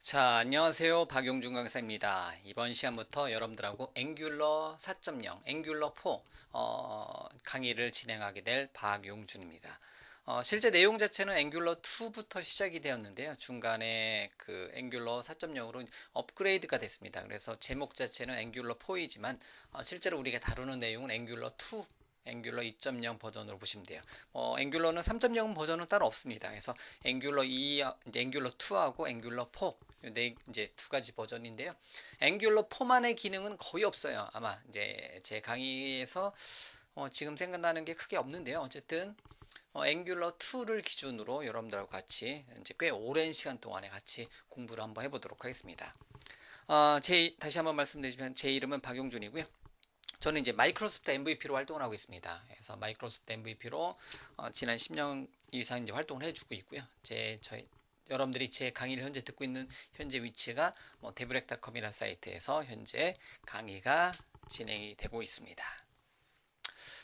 자, 안녕하세요. 박용준 강사입니다. 이번 시간부터 여러분들하고 앵귤러 4.0, 앵귤러 4 강의를 진행하게 될 박용준입니다. 실제 내용 자체는 앵귤러 2부터 시작이 되었는데요. 중간에 그 앵귤러 4.0으로 업그레이드가 됐습니다. 그래서 제목 자체는 앵귤러 4이지만 실제로 우리가 다루는 내용은 앵귤러 2 앵귤러 2.0 버전으로 보시면 돼요. 앵귤러는 3.0 버전은 따로 없습니다. 그래서 앵귤러 2, 이제 앵귤러 2하고 앵귤러 4 네, 이제 두 가지 버전인데요. 앵귤러 4만의 기능은 거의 없어요. 아마 이제 제 강의에서 지금 생각나는 게 크게 없는데요. 어쨌든 앵귤러 2를 기준으로 여러분들하고 같이 이제 꽤 오랜 시간 동안에 같이 공부를 한번 해보도록 하겠습니다. 다시 한번 말씀드리면 제 이름은 박용준이고요. 저는 이제 마이크로소프트 MVP로 활동을 하고 있습니다. 그래서 마이크로소프트 MVP로 지난 10년 이상 이제 활동을 해주고 있고요. 여러분들이 제 강의를 현재 듣고 있는 현재 위치가 데브렉닷컴이라는 사이트에서 현재 강의가 진행이 되고 있습니다.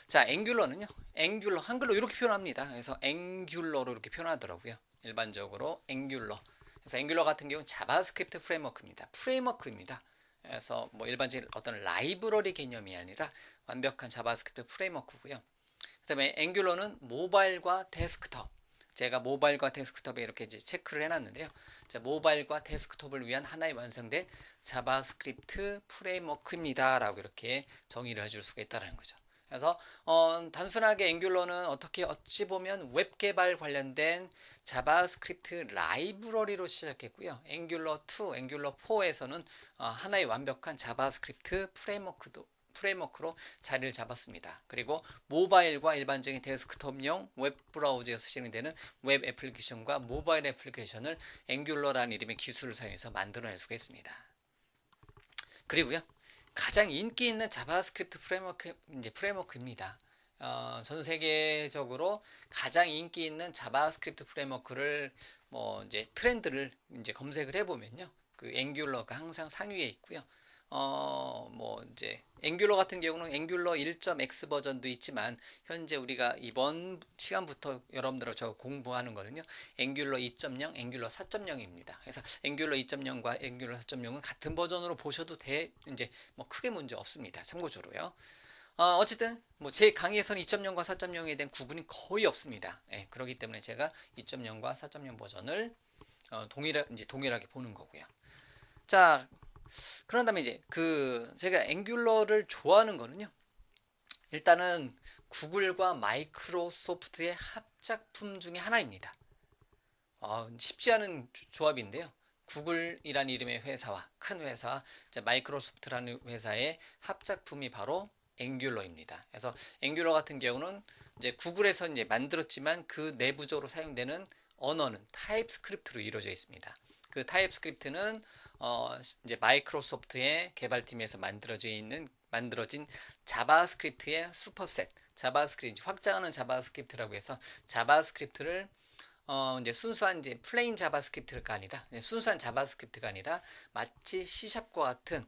자, 앵귤러는요. 앵귤러 한글로 이렇게 표현합니다. 그래서 앵귤러로 이렇게 표현하더라고요. 일반적으로 앵귤러. 그래서 앵귤러 같은 경우는 자바스크립트 프레임워크입니다. 프레임워크입니다. 그래서 뭐 일반적인 어떤 라이브러리 개념이 아니라 완벽한 자바스크립트 프레임워크고요. 그다음에 앵귤러는 모바일과 데스크톱. 제가 모바일과 데스크톱에 이렇게 이제 체크를 해놨는데요. 자, 모바일과 데스크톱을 위한 하나의 완성된 자바스크립트 프레임워크입니다라고 이렇게 정의를 해줄 수가 있다는 거죠. 그래서 단순하게 앵귤러는 어찌 보면 웹 개발 관련된 자바스크립트 라이브러리로 시작했고요. 앵귤러 2, 앵귤러 4에서는 하나의 완벽한 자바스크립트 프레임워크로 자리를 잡았습니다. 그리고 모바일과 일반적인 데스크톱용 웹 브라우저에서 실행되는 웹 애플리케이션과 모바일 애플리케이션을 앵귤러라는 이름의 기술을 사용해서 만들어낼 수가 있습니다. 그리고요. 가장 인기 있는 자바스크립트 프레임워크입니다. 전 세계적으로 가장 인기 있는 자바스크립트 프레임워크를 이제 트렌드를 이제 검색을 해보면요. 그 앵귤러가 항상 상위에 있고요. 이제 앵귤러 같은 경우는 앵귤러 1.x 버전도 있지만 현재 우리가 이번 시간부터 여러분들하고 저 공부하는 거는요. 앵귤러 2.0, 앵귤러 4.0입니다. 그래서 앵귤러 2.0과 앵귤러 4.0은 같은 버전으로 보셔도 이제 크게 문제 없습니다. 참고적으로요. 어쨌든 제 강의에서는 2.0과 4.0에 대한 구분이 거의 없습니다. 그렇기 때문에 제가 2.0과 4.0 버전을 동일하게 보는 거고요. 자, 그런 다음에 이제 제가 앵귤러를 좋아하는 거는요. 일단은 구글과 마이크로소프트의 합작품 중에 하나입니다. 쉽지 않은 조합인데요. 구글이라는 이름의 회사와 큰 회사, 마이크로소프트라는 회사의 합작품이 바로 앵귤러입니다. 그래서 앵귤러 같은 경우는 이제 구글에서 이제 만들었지만 그 내부적으로 사용되는 언어는 타입스크립트로 이루어져 있습니다. 그 타입스크립트는 이제 마이크로소프트의 개발팀에서 만들어진 자바스크립트의 슈퍼셋, 자바스크립트 확장하는 자바스크립트라고 해서 자바스크립트를 이제 순수한 이제 플레인 자바스크립트가 아니라 순수한 자바스크립트가 아니라 마치 C샵과 같은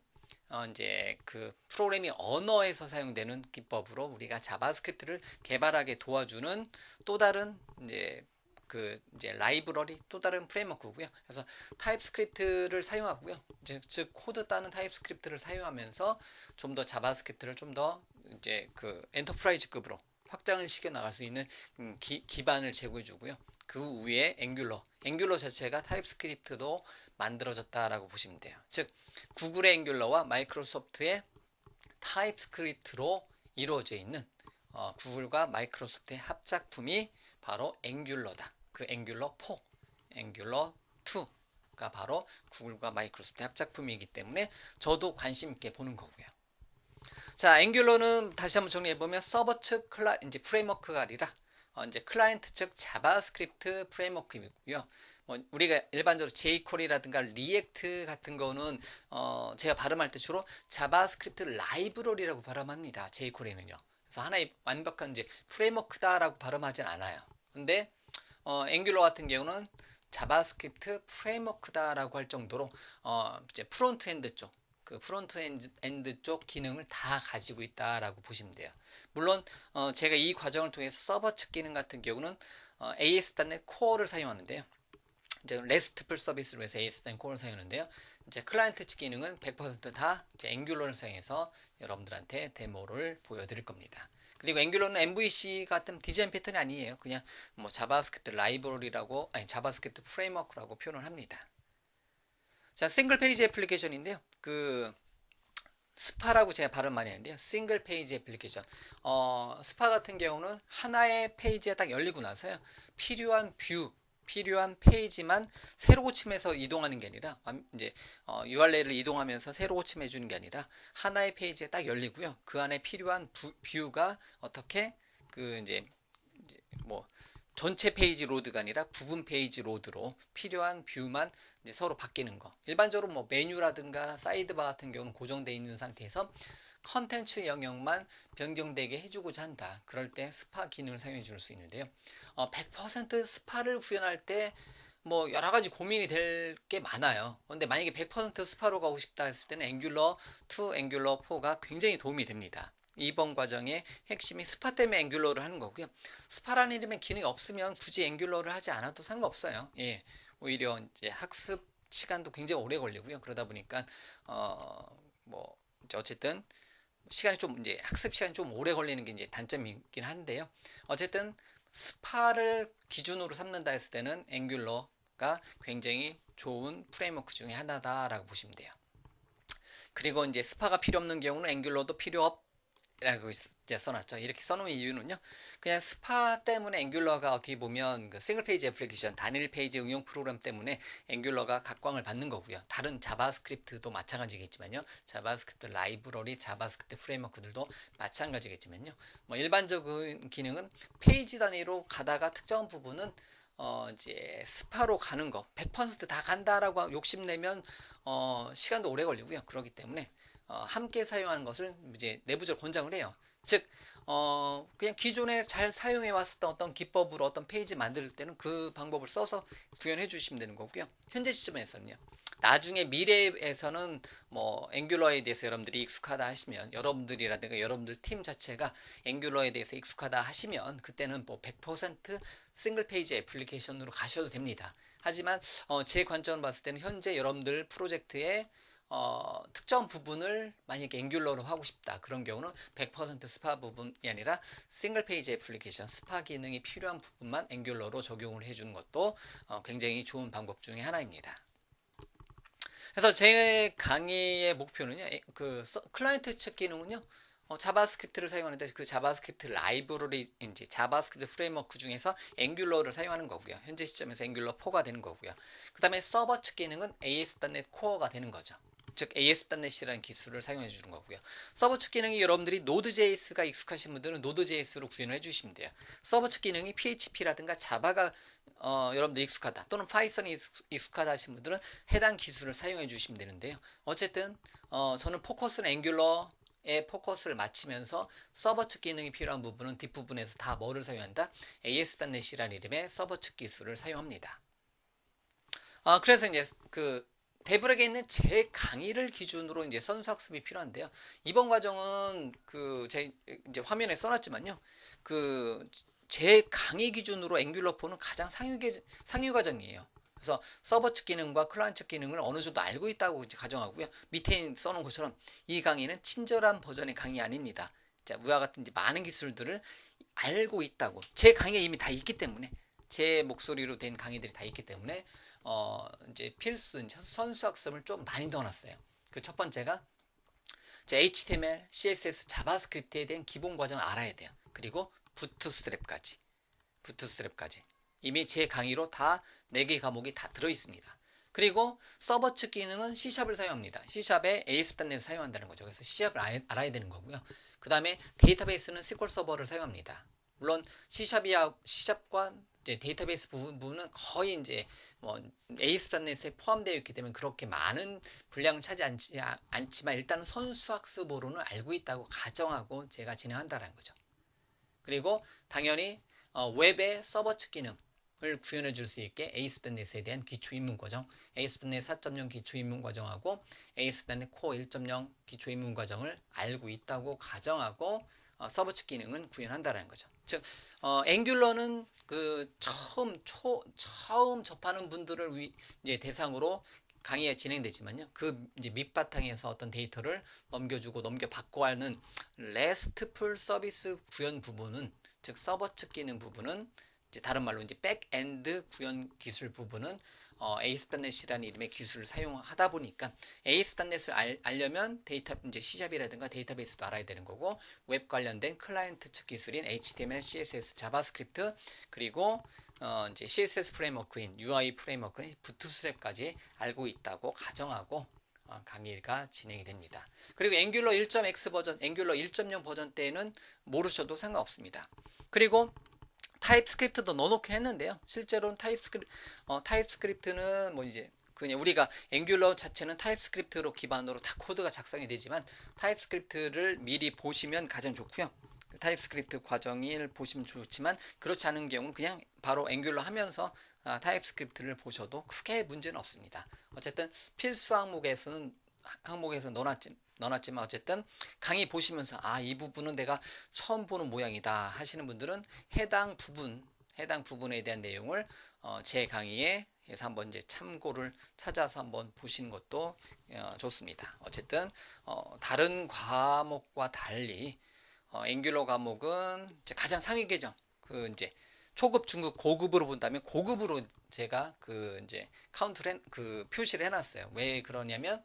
이제 그 프로그래밍 언어에서 사용되는 기법으로 우리가 자바스크립트를 개발하게 도와주는 또 다른 이제 라이브러리 또 다른 프레임워크고요. 그래서 타입스크립트를 사용하고요. 즉 코드 따는 타입스크립트를 사용하면서 좀 더 자바스크립트를 좀 더 이제 그 엔터프라이즈급으로 확장을 시켜 나갈 수 있는 기반을 제공해 주고요. 그 위에 앵귤러 자체가 타입스크립트도 만들어졌다라고 보시면 돼요. 즉 구글의 앵귤러와 마이크로소프트의 타입스크립트로 이루어져 있는 구글과 마이크로소프트의 합작품이 바로 앵귤러다. 그 앵귤러 4, 앵귤러 2가 바로 구글과 마이크로소프트의 합작품이기 때문에 저도 관심 있게 보는 거고요. 자, 앵귤러는 다시 한번 정리해보면 서버 측 이제 프레임워크가 아니라 이제 클라이언트 측 자바스크립트 프레임워크이고요. 우리가 일반적으로 jQuery라든가 리액트 같은 거는 제가 발음할 때 주로 자바스크립트 라이브러리라고 발음합니다. jQuery는요. 그래서 하나의 완벽한 이제 프레임워크다라고 발음하진 않아요. 근데 앵귤러 같은 경우는 자바스크립트 프레임워크다라고 할 정도로 이제 프론트엔드 쪽 그 프론트엔드 쪽 기능을 다 가지고 있다라고 보시면 돼요. 물론 제가 이 과정을 통해서 서버 측 기능 같은 경우는 ASP.NET Core를 사용하는데요. 이제 RESTful 서비스로 해서 ASP.NET Core를 사용하는데요. 이제 클라이언트 측 기능은 100%다 이제 앵귤러를 사용해서 여러분들한테 데모를 보여드릴 겁니다. 그리고 앵귤러는 MVC 같은 디자인 패턴이 아니에요. 그냥 뭐 자바스크립트 라이브러리라고 아니 자바스크립트 프레임워크라고 표현을 합니다. 자, 싱글 페이지 애플리케이션인데요. 그 스파라고 제가 발음 많이 하는데요. 싱글 페이지 애플리케이션. 스파 같은 경우는 하나의 페이지에 딱 열리고 나서요. 필요한 페이지만 새로 고침해서 이동하는 게 아니라 이제 URL을 이동하면서 새로 고침해 주는 게 아니라 하나의 페이지에 딱 열리고요. 그 안에 필요한 뷰가 어떻게 그 이제 뭐 전체 페이지 로드가 아니라 부분 페이지 로드로 필요한 뷰만 이제 서로 바뀌는 거. 일반적으로 뭐 메뉴라든가 사이드바 같은 경우는 고정되어 있는 상태에서 컨텐츠 영역만 변경되게 해주고자 한다. 그럴 때 스파 기능을 사용해 줄 수 있는데요. 100% 스파를 구현할 때 뭐 여러 가지 고민이 될 게 많아요. 근데 만약에 100% 스파로 가고 싶다 했을 때는 앵귤러 2, 앵귤러 4가 굉장히 도움이 됩니다. 이번 과정의 핵심이 스파 때문에 앵귤러를 하는 거고요. 스파라는 이름의 기능이 없으면 굳이 앵귤러를 하지 않아도 상관없어요. 예, 오히려 이제 학습 시간도 굉장히 오래 걸리고요. 그러다 보니까 뭐 어쨌든 시간이 좀 이제 학습 시간이 좀 오래 걸리는 게 이제 단점이긴 한데요. 어쨌든 스파를 기준으로 삼는다 했을 때는 앵귤러가 굉장히 좋은 프레임워크 중에 하나다라고 보시면 돼요. 그리고 이제 스파가 필요 없는 경우는 앵귤러도 필요 없라고 이제 써놨죠. 이렇게 써놓은 이유는요. 그냥 스파 때문에 앵귤러가 어떻게 보면 그 싱글 페이지 애플리케이션 단일 페이지 응용 프로그램 때문에 앵귤러가 각광을 받는 거고요. 다른 자바스크립트도 마찬가지겠지만요. 자바스크립트 라이브러리, 자바스크립트 프레임워크들도 마찬가지겠지만요. 뭐 일반적인 기능은 페이지 단위로 가다가 특정 부분은 이제 스파로 가는 거 100%다 간다라고 욕심내면 시간도 오래 걸리고요. 그렇기 때문에 함께 사용하는 것을 이제 내부적으로 권장을 해요. 즉, 그냥 기존에 잘 사용해 왔었던 어떤 기법으로 어떤 페이지 만들 때는 그 방법을 써서 구현해 주시면 되는 거고요. 현재 시점에서는요. 나중에 미래에서는 뭐 앵귤러에 대해서 여러분들이 익숙하다 하시면 여러분들이라든가 여러분들 팀 자체가 앵귤러에 대해서 익숙하다 하시면 그때는 뭐 100% 싱글 페이지 애플리케이션으로 가셔도 됩니다. 하지만 제 관점으로 봤을 때는 현재 여러분들 프로젝트에 특정 부분을 만약에 앵귤러로 하고 싶다. 그런 경우는 100% 스파 부분이 아니라 싱글 페이지 애플리케이션 스파 기능이 필요한 부분만 앵귤러로 적용을 해주는 것도 굉장히 좋은 방법 중에 하나입니다. 그래서 제 강의의 목표는요, 클라이언트 측 기능은요, 자바스크립트를 사용하는데 그 자바스크립트 라이브러리인지 자바스크립트 프레임워크 중에서 앵귤러를 사용하는 거고요. 현재 시점에서 앵귤러 4가 되는 거고요. 그 다음에 서버 측 기능은 AS.NET Core가 되는 거죠. 즉 AS.NET이라는 기술을 사용해 주는 거고요. 서버 측 기능이 여러분들이 Node.js가 익숙하신 분들은 Node.js로 구현을 해주시면 돼요. 서버 측 기능이 PHP라든가 자바가 여러분들 익숙하다 또는 파이썬이 익숙하다 하신 분들은 해당 기술을 사용해 주시면 되는데요. 어쨌든 저는 포커스는 앵귤러에 포커스를 맞추면서 서버 측 기능이 필요한 부분은 뒷부분에서 다 뭐를 사용한다? AS.NET이라는 이름의 서버 측 기술을 사용합니다. 그래서 이제 그 데브렉에 있는 제 강의를 기준으로 이제 선수학습이 필요한데요. 이번 과정은 제 이제 화면에 써놨지만요. 제 강의 기준으로 앵귤러4는 가장 상위 과정이에요. 그래서 서버 측 기능과 클라이언트 측 기능을 어느 정도 알고 있다고 이제 가정하고요. 밑에 써놓은 것처럼 이 강의는 친절한 버전의 강의 아닙니다. 자, 위와 같은 이제 많은 기술들을 알고 있다고. 제 강의에 이미 다 있기 때문에 제 목소리로 된 강의들이 다 있기 때문에 이제 필수 선수학습을 좀 많이 넣어놨어요. 그 첫 번째가 HTML, CSS, 자바스크립트에 대한 기본 과정을 알아야 돼요. 그리고 부트스트랩까지 이미 제 강의로 다 4개 과목이 다 들어있습니다. 그리고 서버 측 기능은 C샵을 사용합니다. C샵에 ASP.NET을 사용한다는 거죠. 그래서 C샵을 알아야 되는 거고요. 그 다음에 데이터베이스는 SQL 서버를 사용합니다. 물론 C샵과 이제 데이터베이스 부분은 거의 이제 뭐 ASP.NET에 포함되어 있기 때문에 그렇게 많은 분량을 차지하지 않지만 일단은 선수학습으로는 알고 있다고 가정하고 제가 진행한다는 거죠. 그리고 당연히 웹의 서버 측 기능을 구현해 줄 수 있게 ASP.NET에 대한 기초 입문 과정, ASP.NET 4.0 기초 입문 과정하고 ASP.NET Core 1.0 기초 입문 과정을 알고 있다고 가정하고 서버 측 기능은 구현한다라는 거죠. 즉 앵귤러는 그 처음 접하는 분들을 이제 대상으로 강의가 진행되지만요. 그 이제 밑바탕에서 어떤 데이터를 넘겨주고 넘겨받고 하는 RESTful 서비스 구현 부분은, 즉 서버 측 기능 부분은, 이제 다른 말로 이제 백엔드 구현 기술 부분은 ASP.NET이라는 이름의 기술을 사용하다 보니까 ASP.NET을 알려면 이제 C샵이라든가 데이터베이스도 알아야 되는 거고, 웹 관련된 클라이언트 측 기술인 HTML, CSS, 자바스크립트, 그리고 이제 CSS 프레임워크인 UI 프레임워크인 부트스트랩까지 알고 있다고 가정하고 강의가 진행이 됩니다. 그리고 앵귤러 1.x 버전, 앵귤러 1.0 버전 때는 모르셔도 상관없습니다. 그리고 타입스크립트도 넣어놓긴 했는데요. 실제로는 타입스크립트는 뭐 이제 그냥 우리가 앵귤러 자체는 타입스크립트로 기반으로 다 코드가 작성이 되지만 타입스크립트를 미리 보시면 가장 좋고요. 타입스크립트 과정을 보시면 좋지만 그렇지 않은 경우는 그냥 바로 앵귤러 하면서 타입스크립트를 보셔도 크게 문제는 없습니다. 어쨌든 필수 항목에서 넣어놨지만 어쨌든 강의 보시면서 이 부분은 내가 처음 보는 모양이다 하시는 분들은 해당 부분에 대한 내용을 제 강의에서 한번 이제 참고를 찾아서 한번 보시는 것도 좋습니다. 어쨌든 다른 과목과 달리 앵귤러 과목은 이제 가장 상위 계정, 그 이제 초급, 중급, 고급으로 본다면 고급으로 제가 그 이제 그 표시를 해놨어요. 왜 그러냐면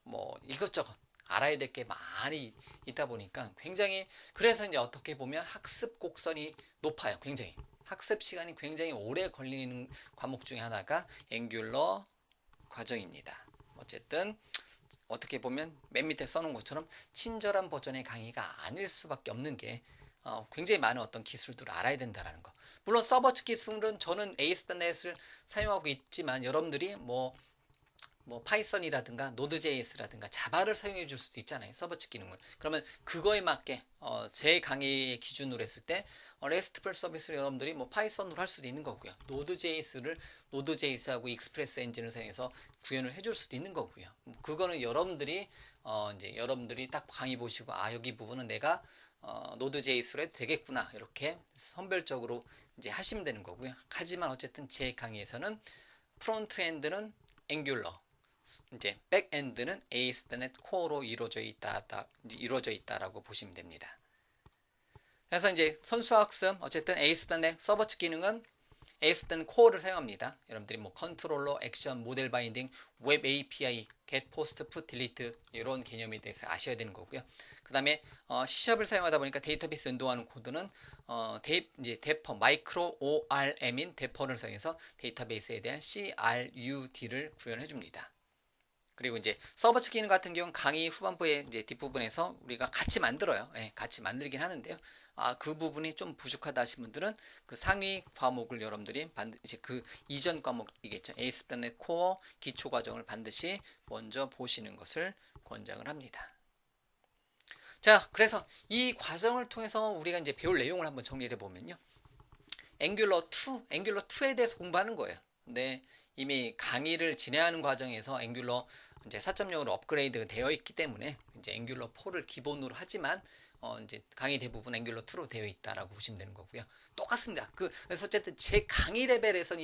뭐 이것저것 알아야 될 게 많이 있다 보니까 굉장히, 그래서 이제 어떻게 보면 학습 곡선이 높아요. 굉장히 학습 시간이 굉장히 오래 걸리는 과목 중에 하나가 앵귤러 과정입니다. 어쨌든 어떻게 보면 맨 밑에 써놓은 것처럼 친절한 버전의 강의가 아닐 수밖에 없는 게 굉장히 많은 어떤 기술들을 알아야 된다는 거. 물론 서버 측 기술은 저는 ASP.NET을 사용하고 있지만 여러분들이 뭐 파이썬이라든가 노드.js라든가 자바를 사용해 줄 수도 있잖아요. 서버 측 기능은. 그러면 그거에 맞게 제 강의 기준으로 했을 때 RESTful 서비스를 여러분들이 뭐 파이썬으로 할 수도 있는 거고요. 노드.js하고 익스프레스 엔진을 사용해서 구현을 해줄 수도 있는 거고요. 그거는 여러분들이 이제 여러분들이 딱 강의 보시고 여기 부분은 내가 노드.js로 해도 되겠구나 이렇게 선별적으로 이제 하시면 되는 거고요. 하지만 어쨌든 제 강의에서는 프론트엔드는 앵귤러, 이제 백엔드는 ASP.NET 코어로 이루어져 있다라고 보시면 됩니다. 그래서 이제 선수학습, 어쨌든 ASP.NET 서버 측 기능은 ASP.NET 코어를 사용합니다. 여러분들이 뭐 컨트롤러, 액션, 모델 바인딩, 웹 API, get, post, put, delete 이런 개념에 대해서 아셔야 되는 거고요. 그 다음에 C샵을 사용하다 보니까 데이터베이스 연동하는 코드는 이제 데퍼, 마이크로 ORM인 데퍼를 사용해서 데이터베이스에 대한 CRUD를 구현해 줍니다. 그리고 이제 서버 측 기능 같은 경우는 강의 후반부에 이제 뒷부분에서 우리가 같이 만들어요. 같이 만들긴 하는데요. 그 부분이 좀 부족하다 하신 분들은 그 상위 과목을 여러분들이 이제 그 이전 과목이겠죠. ASP.NET 코어 기초 과정을 반드시 먼저 보시는 것을 권장을 합니다. 자, 그래서 이 과정을 통해서 우리가 이제 배울 내용을 한번 정리를 해보면요. 앵귤러 2에 대해서 공부하는 거예요. 근데 이미 강의를 진행하는 과정에서 앵귤러 이제 4.0으로 업그레이드가 되어 있기 때문에 이제 앵귤러 4를 기본으로 하지만 이제 강의 대부분 앵귤러 2로 되어 있다라고 보시면 되는 거고요. 똑같습니다. 그래서 어쨌든 제 강의 레벨에서는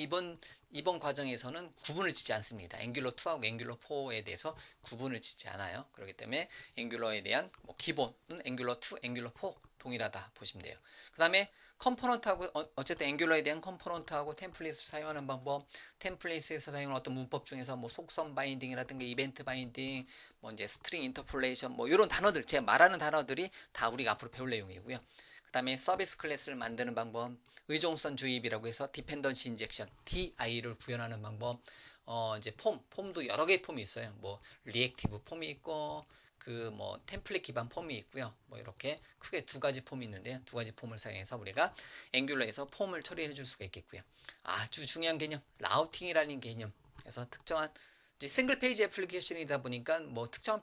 이번 과정에서는 구분을 짓지 않습니다. 앵귤러 2하고 앵귤러 4에 대해서 구분을 짓지 않아요. 그렇기 때문에 앵귤러에 대한 뭐 기본은 앵귤러 2, 앵귤러 4 동일하다 보시면 돼요. 그 다음에 컴포넌트하고 어쨌든 앵귤러에 대한 컴포넌트하고 템플릿을 사용하는 방법, 템플릿에서 사용하는 어떤 문법 중에서 뭐 속성 바인딩이라든가 이벤트 바인딩, 뭐 이제 스트링 인터폴레이션 뭐 이런 단어들, 제가 말하는 단어들이 다 우리가 앞으로 배울 내용이고요. 그 다음에 서비스 클래스를 만드는 방법, 의존성 주입이라고 해서 디펜던시 인젝션 DI를 구현하는 방법, 이제 폼도 여러 개의 폼이 있어요. 뭐 리액티브 폼이 있고 그 뭐 템플릿 기반 폼이 있고요. 뭐 이렇게 크게 두 가지 폼이 있는데 두 가지 폼을 사용해서 우리가 앵귤러에서 폼을 처리해 줄 수가 있겠고요. 아주 중요한 개념, 라우팅이라는 개념. 그래서 특정한 이제 싱글 페이지 애플리케이션이다 보니까 뭐 특정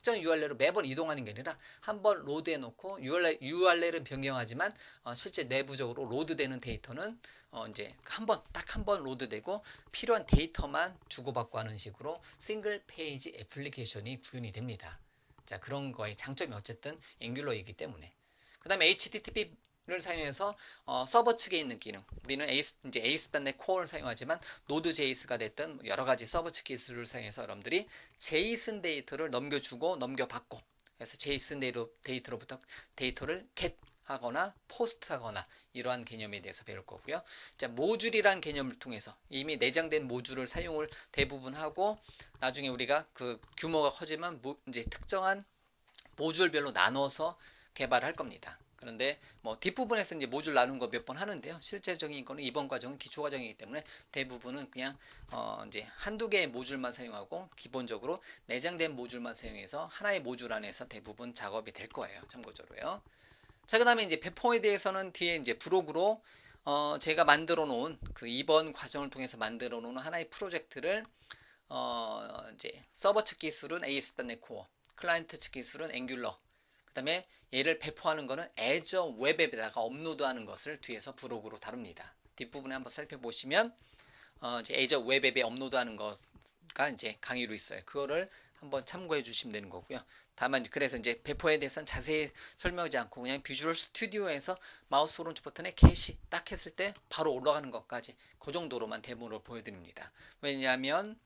URL로 매번 이동하는 게 아니라 한번 로드해 놓고 URL은 변경하지만 실제 내부적으로 로드되는 데이터는 이제 딱 한 번 로드되고 필요한 데이터만 주고받고 하는 식으로 싱글 페이지 애플리케이션이 구현이 됩니다. 자, 그런 거의 장점이 어쨌든 앵귤러이기 때문에. 그다음에 HTTP를 사용해서 서버 측에 있는 기능. 우리는 이제 ASP.NET Core를 사용하지만 Node.js가 됐든 여러 가지 서버 측 기술을 사용해서 여러분들이 JSON 데이터를 넘겨주고 넘겨받고, 그래서 JSON 데이터로부터 데이터를 get 하거나 포스트 하거나 이러한 개념에 대해서 배울 거고요. 자, 모듈이라는 개념을 통해서 이미 내장된 모듈을 사용을 대부분 하고, 나중에 우리가 그 규모가 커지면 이제 특정한 모듈별로 나눠서 개발을 할 겁니다. 그런데 뭐 뒷부분에서 이제 모듈 나눈 거 몇 번 하는데요. 실제적인 거는 이번 과정은 기초 과정이기 때문에 대부분은 그냥 이제 한두 개의 모듈만 사용하고 기본적으로 내장된 모듈만 사용해서 하나의 모듈 안에서 대부분 작업이 될 거예요. 참고적으로요. 자, 그다음에 이제 배포에 대해서는 뒤에 이제 브로그로 제가 만들어 놓은 그 이번 과정을 통해서 만들어 놓은 하나의 프로젝트를 이제 서버 측 기술은 ASP.NET Core, 클라이언트 측 기술은 앵귤러, 그다음에 얘를 배포하는 거는 Azure 웹 앱에다가 업로드하는 것을 뒤에서 브로그로 다룹니다. 뒷부분에 한번 살펴보시면 이제 Azure 웹 앱에 업로드하는 거가 이제 강의로 있어요. 그거를 한번 참고해 주시면 되는 거고요. 다만 그래서 이제 배포에 대해서는 자세히 설명하지 않고 그냥 비주얼 스튜디오에서 마우스 오른쪽 버튼에 캐시 딱 했을 때 바로 올라가는 것까지 그 정도로만 데모를 보여드립니다. 왜냐하면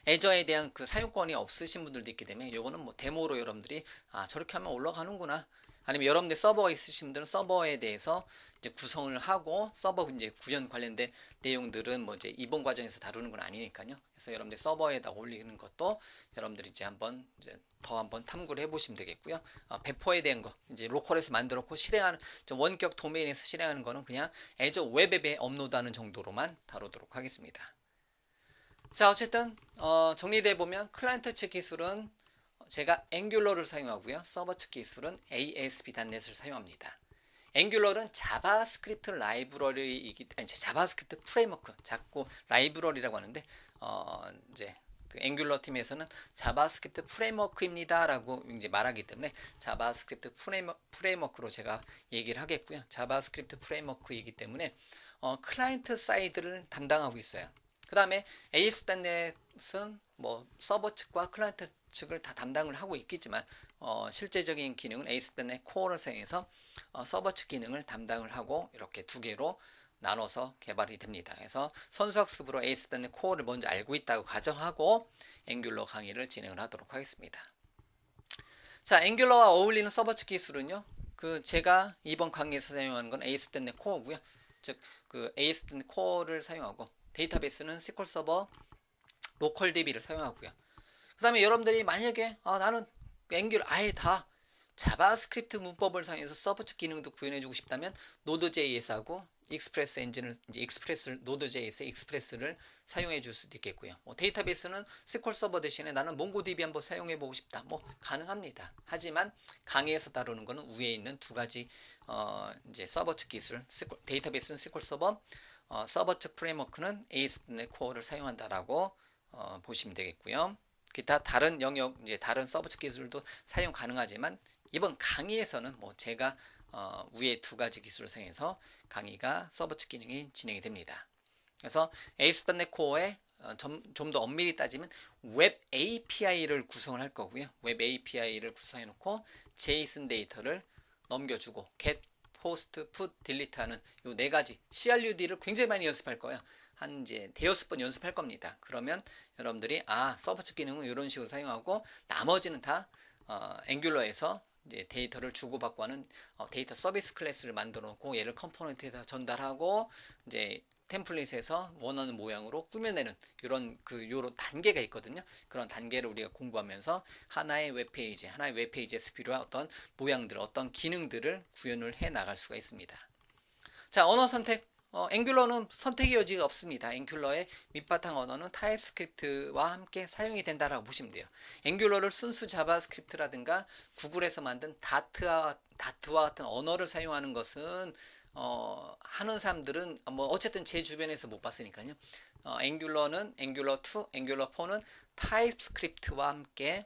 애저에 대한 그 사용권이 없으신 분들도 있기 때문에 이거는 뭐 데모로 여러분들이 저렇게 하면 올라가는구나, 아니면 여러분들 서버가 있으신 분들은 서버에 대해서 이제 구성을 하고 서버 이제 구현 관련된 내용들은 뭐 이제 이번 과정에서 다루는 건 아니니까요. 그래서 여러분들 서버에다 올리는 것도 여러분들이 이제 한번 이제 더 한번 탐구를 해보시면 되겠고요. 배포에 대한 거 이제 로컬에서 만들었고 실행하는 원격 도메인에서 실행하는 거는 그냥 애저 웹앱에 업로드하는 정도로만 다루도록 하겠습니다. 자, 어쨌든 정리를 해보면 클라이언트 측 기술은 제가 앵귤러를 사용하고요. 서버 측 기술은 ASP.NET을 사용합니다. 앵귤러는 자바스크립트 라이브러리이기 아니 자바스크립트 프레임워크, 자꾸 라이브러리라고 하는데 이제 그 앵귤러 팀에서는 자바스크립트 프레임워크입니다라고 이제 말하기 때문에 자바스크립트 프레임워크로 제가 얘기를 하겠고요. 자바스크립트 프레임워크이기 때문에 클라이언트 사이드를 담당하고 있어요. 그 다음에 ASP.NET은 뭐 서버 측과 클라이언트 측을 다 담당을 하고 있겠지만 실제적인 기능은 ASP.NET Core를 사용해서 서버 측 기능을 담당을 하고 이렇게 두 개로 나눠서 개발이 됩니다. 그래서 선수학습으로 ASP.NET Core를 먼저 알고 있다고 가정하고 앵귤러 강의를 진행을 하도록 하겠습니다. 자, 앵귤러와 어울리는 서버 측 기술은요, 그 제가 이번 강의에서 사용하는 건 ASP.NET Core고요. 즉 그 ASP.NET Core를 사용하고 데이터베이스는 SQL 서버 로컬 DB를 사용하고요. 그 다음에 여러분들이 만약에 나는 앵귤 아예 다 자바스크립트 문법을 사용해서 서버 측 기능도 구현해주고 싶다면 노드.js하고 익스프레스 엔진을 이제 익스프레스 노드.js 익스프레스를 사용해 줄 수도 있겠고요. 데이터베이스는 SQL 서버 대신에 나는 몽고DB 한번 사용해 보고 싶다. 뭐 가능합니다. 하지만 강의에서 다루는 거는 위에 있는 두 가지 이제 서버 측 기술, 데이터베이스는 SQL 서버, 서버 측 프레임워크는 ASP.NET Core를 사용한다라고 보시면 되겠고요. 기타 다른 영역, 이제 다른 서버 측 기술도 사용 가능하지만 이번 강의에서는 뭐 제가 위에 두 가지 기술을 사용해서 강의가 서버 측 기능이 진행이 됩니다. 그래서 ASP.NET Core에 좀 더 엄밀히 따지면 웹 API를 구성을 할 거고요. 웹 API를 구성해 놓고 JSON 데이터를 넘겨주고 get, post, put, delete 하는 이 네 가지 CRUD를 굉장히 많이 연습할 거예요. 한 이제 대여섯 번 연습할 겁니다. 그러면 여러분들이 서버 측 기능은 이런 식으로 사용하고 나머지는 다 앵귤러에서 이제 데이터를 주고받고 하는 데이터 서비스 클래스를 만들어 놓고 얘를 컴포넌트에다 전달하고 이제 템플릿에서 원하는 모양으로 꾸며내는 요런 단계가 있거든요. 그런 단계를 우리가 공부하면서 하나의 웹페이지에서 필요한 어떤 모양들, 어떤 기능들을 구현을 해 나갈 수가 있습니다. 자, 언어 선택. 앵귤러는 선택의 여지가 없습니다. 앵귤러의 밑바탕 언어는 타입스크립트와 함께 사용이 된다라고 보시면 돼요. 앵귤러를 순수 자바스크립트라든가 구글에서 만든 다트와 같은 언어를 사용하는 것은 하는 사람들은 뭐 어쨌든 제 주변에서 못 봤으니까요. 앵귤러는 앵귤러 2, 앵귤러 4는 타입스크립트와 함께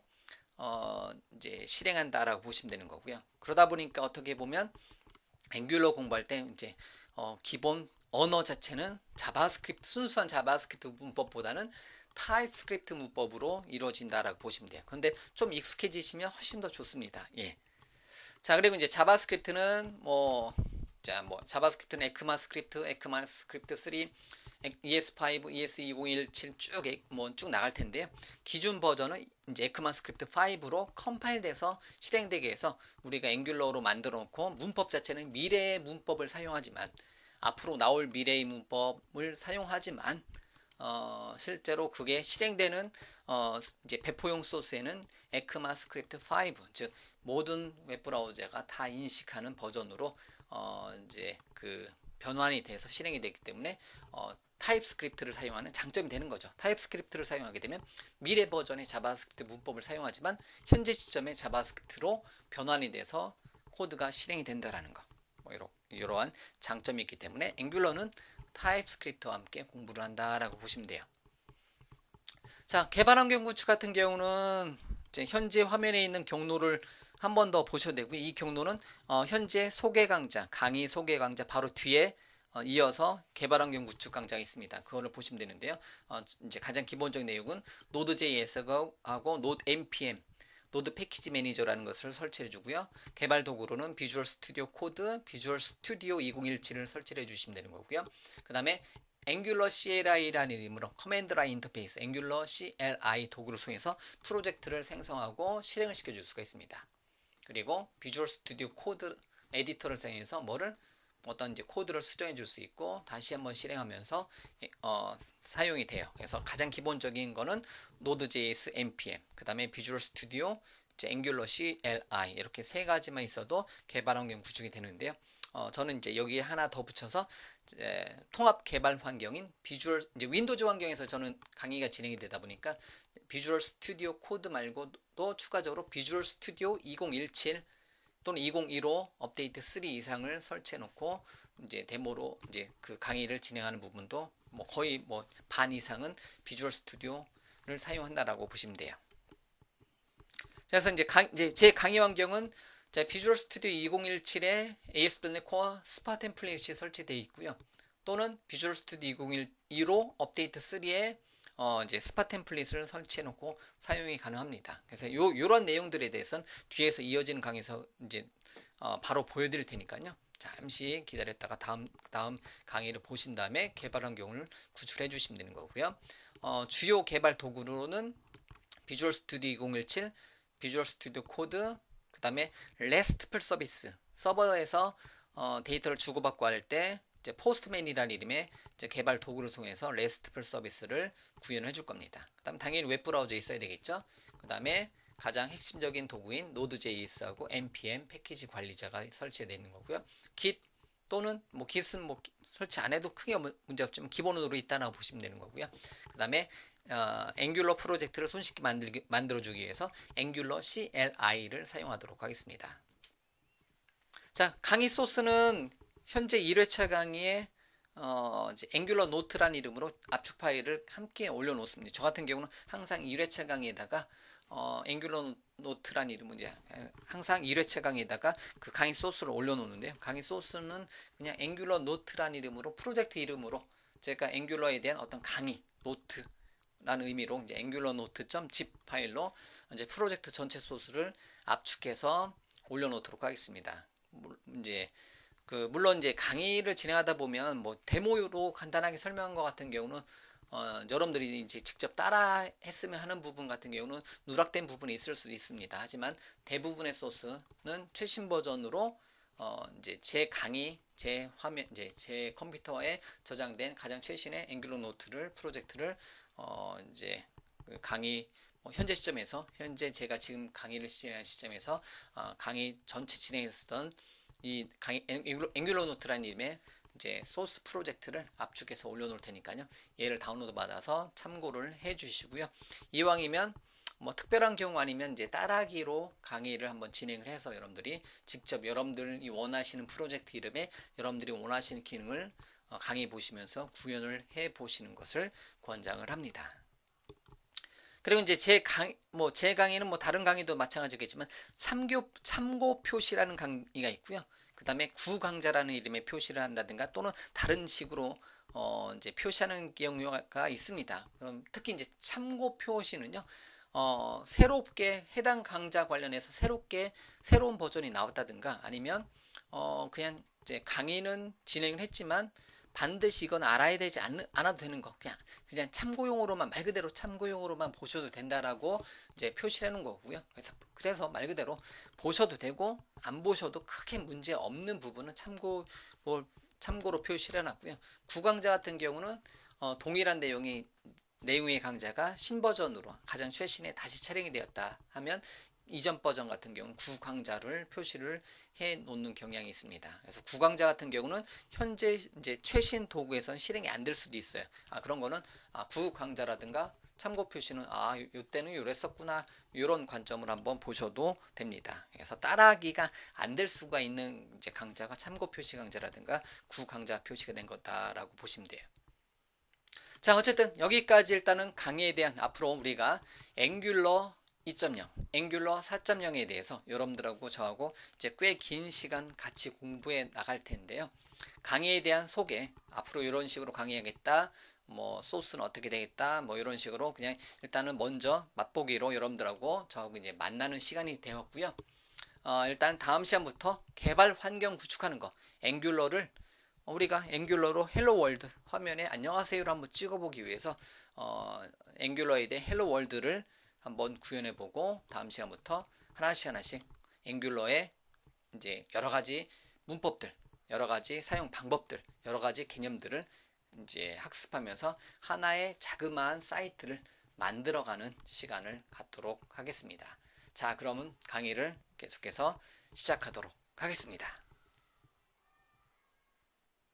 이제 실행한다라고 보시면 되는 거고요. 그러다 보니까 어떻게 보면 앵귤러 공부할 때 이제 기본 언어 자체는 순수한 자바스크립트 문법보다는 타입스크립트 문법으로 이루어진다라고 보시면 돼요. 그런데 좀 익숙해지시면 훨씬 더 좋습니다. 예. 자, 그리고 이제 자바스크립트는 자바스크립트는 에크마스크립트 3, ES5, ES2017 쭉 나갈 텐데요. 기준 버전은 이제 에크마스크립트 5로 컴파일돼서 실행되게 해서 우리가 앵귤러로 만들어 놓고 문법 자체는 미래의 문법을 사용하지만 앞으로 나올 미래의 문법을 사용하지만 실제로 그게 실행되는 이제 배포용 소스에는 에크마스크립트 5, 즉 모든 웹브라우저가 다 인식하는 버전으로 이제 그 변환이 돼서 실행이 되기 때문에 타입스크립트를 사용하는 장점이 되는 거죠. 타입스크립트를 사용하게 되면 미래 버전의 자바스크립트 문법을 사용하지만 현재 시점의 자바스크립트로 변환이 돼서 코드가 실행이 된다라는 거. 이러한 장점이 있기 때문에 앵귤러는 타입스크립트와 함께 공부를 한다라고 보시면 돼요. 자, 개발 환경 구축 같은 경우는 이제 현재 화면에 있는 경로를 한 번 더 보셔도 되고요. 이 경로는 현재 소개 강좌, 강의 소개 강좌 바로 뒤에 이어서 개발 환경 구축 강좌가 있습니다. 그거를 보시면 되는데요. 이제 가장 기본적인 내용은 Node.js하고 Node npm, 노드 패키지 매니저라는 것을 설치해 주고요. 개발 도구로는 비주얼 스튜디오 코드, 비주얼 스튜디오 2017을 설치해 주시면 되는 거고요. 그 다음에 앵귤러 CLI라는 이름으로 커맨드 라인 인터페이스, 앵귤러 CLI 도구를 통해서 프로젝트를 생성하고 실행을 시켜줄 수가 있습니다. 그리고 비주얼 스튜디오 코드 에디터를 사용해서 어떤 이제 코드를 수정해 줄 수 있고 다시 한번 실행하면서 사용이 돼요. 그래서 가장 기본적인 거는 Node.js npm, 그 다음에 비주얼 스튜디오, 앵귤러 CLI 이렇게 세 가지만 있어도 개발 환경 구축이 되는데요. 저는 이제 여기에 하나 더 붙여서 통합 개발 환경인 비주얼 이제 윈도우즈 환경에서 저는 강의가 진행이 되다 보니까 비주얼 스튜디오 코드 말고도 추가적으로 비주얼 스튜디오 2017 또는 2015 업데이트 3 이상을 설치해 놓고 이제 데모로 이제 그 강의를 진행하는 부분도 거의 반 이상은 비주얼 스튜디오를 사용한다라고 보시면 돼요. 그래서 이제 제 강의 환경은 비주얼 스튜디오 2017에 ASP.NET Core 스파 템플릿이 설치되어 있고요. 또는 비주얼 스튜디오 2012로 업데이트 3에 이제 스파 템플릿을 설치해 놓고 사용이 가능합니다. 그래서 요런 내용들에 대해서는 뒤에서 이어지는 강의에서 이제 바로 보여드릴 테니까요. 잠시 기다렸다가 다음 강의를 보신 다음에 개발 환경을 구출해 주시면 되는 거고요. 주요 개발 도구로는 비주얼 스튜디오 2017, 비주얼 스튜디오 코드, 그 다음에 RESTful 서비스, 서버에서 데이터를 주고받고 할 때 이제 포스트맨이라는 이름의 이제 개발 도구를 통해서 RESTful 서비스를 구현해 줄 겁니다. 그 다음 당연히 웹브라우저에 있어야 되겠죠. 그 다음에 가장 핵심적인 도구인 Node.js하고 npm 패키지 관리자가 설치되어 있는 거고요. Git 또는 Git은 설치 안 해도 크게 문제 없지만 기본으로 있다고 보시면 되는 거고요. 그 다음에 앵귤러 프로젝트를 손쉽게 만들어주기 위해서 앵귤러 CLI를 사용하도록 하겠습니다. 자, 강의 소스는 현재 1회차 강의에 이제 앵귤러 노트라는 이름으로 압축 파일을 함께 올려놓습니다. 저 같은 경우는 항상 1회차 강의에다가 앵귤러 노트라는 이름은 이제 항상 1회차 강의에다가 그 강의 소스를 올려놓는데요. 강의 소스는 그냥 앵귤러 노트라는 이름으로 프로젝트 이름으로 제가 앵귤러에 대한 어떤 강의 노트 라는 의미로 이제 앵귤러 노트.zip 파일로 이제 프로젝트 전체 소스를 압축해서 올려놓도록 하겠습니다. 물론 이제 강의를 진행하다 보면 데모로 간단하게 설명한 것 같은 경우는 여러분들이 이제 직접 따라 했으면 하는 부분 같은 경우는 누락된 부분이 있을 수도 있습니다. 하지만 대부분의 소스는 최신 버전으로 이제 제 강의, 제 화면, 이제 제 컴퓨터에 저장된 가장 최신의 앵귤러 노트를 프로젝트를 이제 그 강의 현재 시점에서 현재 제가 지금 강의를 진행한 시점에서 강의 전체 진행했었던 이 강의 앵귤러 노트라는 이름의 이제 소스 프로젝트를 압축해서 올려놓을 테니까요. 얘를 다운로드 받아서 참고를 해주시고요. 이왕이면 특별한 경우 아니면 이제 따라하기로 강의를 한번 진행을 해서 여러분들이 직접 여러분들이 원하시는 프로젝트 이름에 여러분들이 원하시는 기능을 강의 보시면서 구현을 해 보시는 것을 권장을 합니다. 그리고 이제 제 강의는 다른 강의도 마찬가지겠지만 참고 표시라는 강의가 있고요. 그 다음에 구강좌라는 이름의 표시를 한다든가 또는 다른 식으로 이제 표시하는 경우가 있습니다. 그럼 특히 이제 참고 표시는요. 새롭게 해당 강좌 관련해서 새로운 버전이 나왔다든가 아니면 그냥 이제 강의는 진행을 했지만 반드시 이건 알아야 되지 않아도 되는 거 그냥 참고용으로만 말 그대로 참고용으로만 보셔도 된다라고 이제 표시를 해놓은 거고요. 그래서 말 그대로 보셔도 되고 안 보셔도 크게 문제 없는 부분은 참고로 표시를 해놨고요. 구강좌 같은 경우는 동일한 내용의 강좌가 신버전으로 가장 최신에 다시 촬영이 되었다 하면 이전 버전 같은 경우는 구강좌를 표시를 해 놓는 경향이 있습니다. 그래서 구강좌 같은 경우는 현재 이제 최신 도구에선 실행이 안 될 수도 있어요. 그런 거는 구강좌라든가 참고 표시는 요때는 요랬었구나 이런 관점을 한번 보셔도 됩니다. 그래서 따라하기가 안 될 수가 있는 이제 강좌가 참고 표시 강좌라든가 구강좌 표시가 된 거다라고 보시면 돼요. 자, 어쨌든 여기까지 일단은 강의에 대한 앞으로 우리가 앵귤러 2.0, 앵귤러 4.0에 대해서 여러분들하고 저하고 이제 꽤 긴 시간 같이 공부해 나갈 텐데요. 강의에 대한 소개, 앞으로 이런 식으로 강의하겠다, 뭐 소스는 어떻게 되겠다, 뭐 이런 식으로 그냥 일단은 먼저 맛보기로 여러분들하고 저하고 이제 만나는 시간이 되었고요. 일단 다음 시간부터 개발 환경 구축하는 거, 앵귤러를 우리가 앵귤러로 헬로 월드 화면에 안녕하세요를 한번 찍어보기 위해서 앵귤러에 대해 헬로 월드를 한번 구현해보고 다음 시간부터 하나씩 앵귤러의 이제 여러 가지 문법들, 여러 가지 사용 방법들, 여러 가지 개념들을 이제 학습하면서 하나의 자그마한 사이트를 만들어가는 시간을 갖도록 하겠습니다. 자, 그러면 강의를 계속해서 시작하도록 하겠습니다.